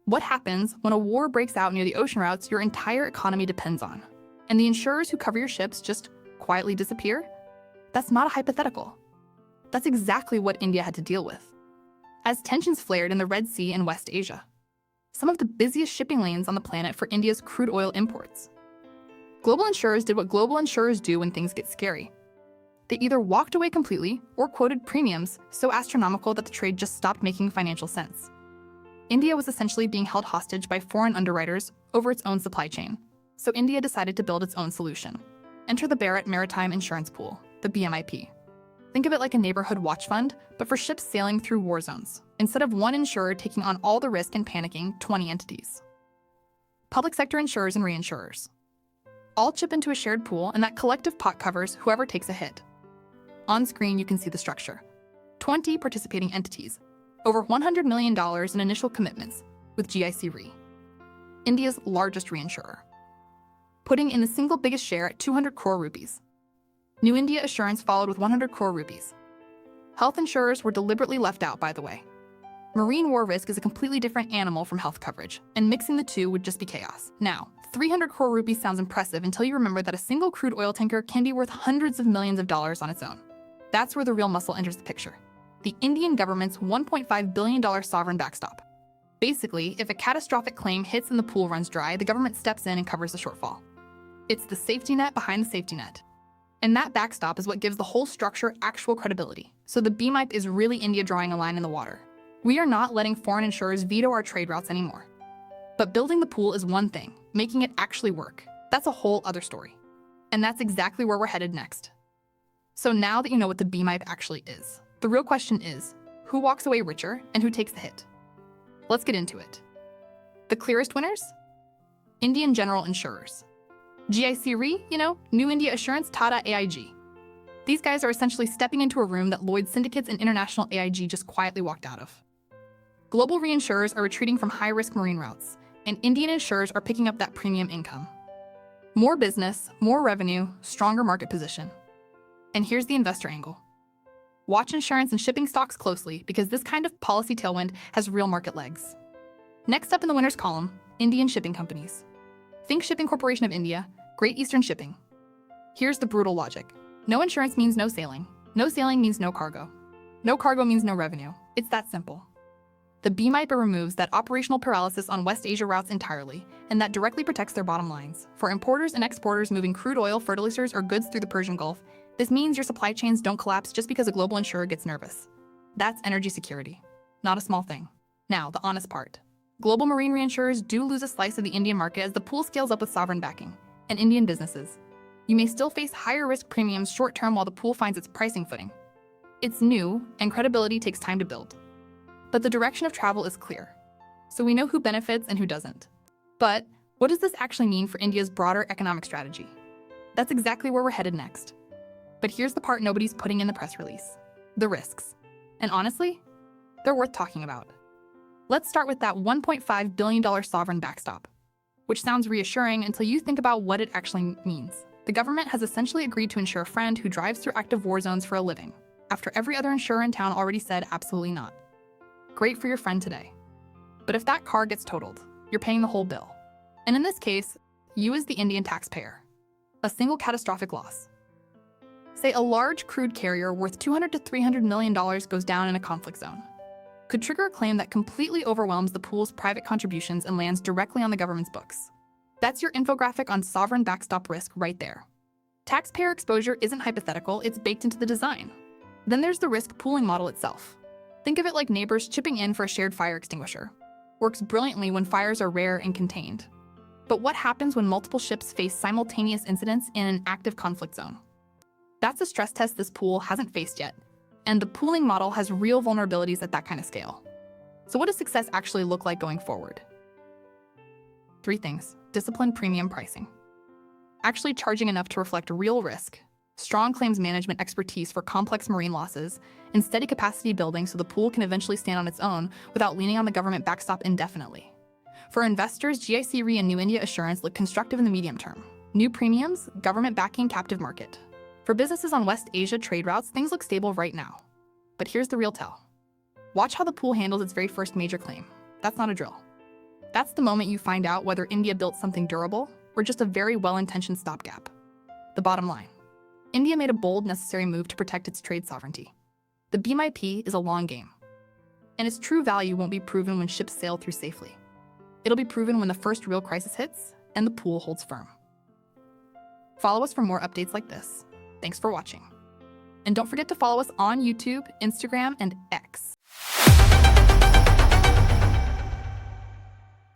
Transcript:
What happens when a war breaks out near the ocean routes your entire economy depends on, and the insurers who cover your ships just quietly disappear? That's not a hypothetical. That's exactly what India had to deal with. As tensions flared in the Red Sea and West Asia, some of the busiest shipping lanes on the planet for India's crude oil imports. Global insurers did what global insurers do when things get scary. They either walked away completely or quoted premiums so astronomical that the trade just stopped making financial sense. India was essentially being held hostage by foreign underwriters over its own supply chain, so India decided to build its own solution. Enter the Bharat Maritime Insurance Pool, the BMIP. Think of it like a neighborhood watch fund, but for ships sailing through war zones, instead of one insurer taking on all the risk and panicking 20 entities. Public sector insurers and reinsurers all chip into a shared pool, and that collective pot covers whoever takes a hit. On screen, you can see the structure. 20 participating entities, over $100 million in initial commitments with GIC Re, India's largest reinsurer, putting in the single biggest share at 200 crore rupees. New India Assurance followed with 100 crore rupees. Health insurers were deliberately left out, by the way. Marine war risk is a completely different animal from health coverage, and mixing the two would just be chaos. Now, 300 crore rupees sounds impressive until you remember that a single crude oil tanker can be worth hundreds of millions of dollars on its own. That's where the real muscle enters the picture. The Indian government's $1.5 billion sovereign backstop. Basically, if a catastrophic claim hits and the pool runs dry, the government steps in and covers the shortfall. It's the safety net behind the safety net. And that backstop is what gives the whole structure actual credibility. So the BMIP is really India drawing a line in the water. We are not letting foreign insurers veto our trade routes anymore. But building the pool is one thing, making it actually work, that's a whole other story. And that's exactly where we're headed next. So now that you know what the BMIP actually is, the real question is, who walks away richer and who takes the hit? Let's get into it. The clearest winners? Indian general insurers. GIC Re, New India Assurance, Tata, AIG. These guys are essentially stepping into a room that Lloyd's syndicates and international AIG just quietly walked out of. Global reinsurers are retreating from high-risk marine routes, and Indian insurers are picking up that premium income. More business, more revenue, stronger market position. And here's the investor angle. Watch insurance and shipping stocks closely because this kind of policy tailwind has real market legs. Next up in the winners column, Indian shipping companies. Think Shipping Corporation of India, Great Eastern Shipping. Here's the brutal logic. No insurance means no sailing. No sailing means no cargo. No cargo means no revenue. It's that simple. The BMIP removes that operational paralysis on West Asia routes entirely, and that directly protects their bottom lines. For importers and exporters moving crude oil, fertilizers, or goods through the Persian Gulf, this means your supply chains don't collapse just because a global insurer gets nervous. That's energy security. Not a small thing. Now, the honest part. Global marine reinsurers do lose a slice of the Indian market as the pool scales up with sovereign backing, and Indian businesses. You may still face higher risk premiums short-term while the pool finds its pricing footing. It's new, and credibility takes time to build. But the direction of travel is clear, so we know who benefits and who doesn't. But what does this actually mean for India's broader economic strategy? That's exactly where we're headed next. But here's the part nobody's putting in the press release. The risks. And honestly, they're worth talking about. Let's start with that $1.5 billion sovereign backstop, which sounds reassuring until you think about what it actually means. The government has essentially agreed to insure a friend who drives through active war zones for a living, after every other insurer in town already said absolutely not. Great for your friend today. But if that car gets totaled, you're paying the whole bill. And in this case, you as the Indian taxpayer. A single catastrophic loss. Say a large crude carrier worth $200 to $300 million goes down in a conflict zone. Could trigger a claim that completely overwhelms the pool's private contributions and lands directly on the government's books. That's your infographic on sovereign backstop risk right there. Taxpayer exposure isn't hypothetical, it's baked into the design. Then there's the risk pooling model itself. Think of it like neighbors chipping in for a shared fire extinguisher. Works brilliantly when fires are rare and contained. But what happens when multiple ships face simultaneous incidents in an active conflict zone? That's a stress test this pool hasn't faced yet, and the pooling model has real vulnerabilities at that kind of scale. So what does success actually look like going forward? 3 things. Disciplined premium pricing. Actually charging enough to reflect real risk, strong claims management expertise for complex marine losses, and steady capacity building so the pool can eventually stand on its own without leaning on the government backstop indefinitely. For investors, GIC Re and New India Assurance look constructive in the medium term. New premiums, government backing, captive market. For businesses on West Asia trade routes, things look stable right now. But here's the real tell. Watch how the pool handles its very first major claim. That's not a drill. That's the moment you find out whether India built something durable or just a very well-intentioned stopgap. The bottom line: India made a bold, necessary move to protect its trade sovereignty. The BMIP is a long game, and its true value won't be proven when ships sail through safely. It'll be proven when the first real crisis hits and the pool holds firm. Follow us for more updates like this. Thanks for watching. And don't forget to follow us on YouTube, Instagram, and X.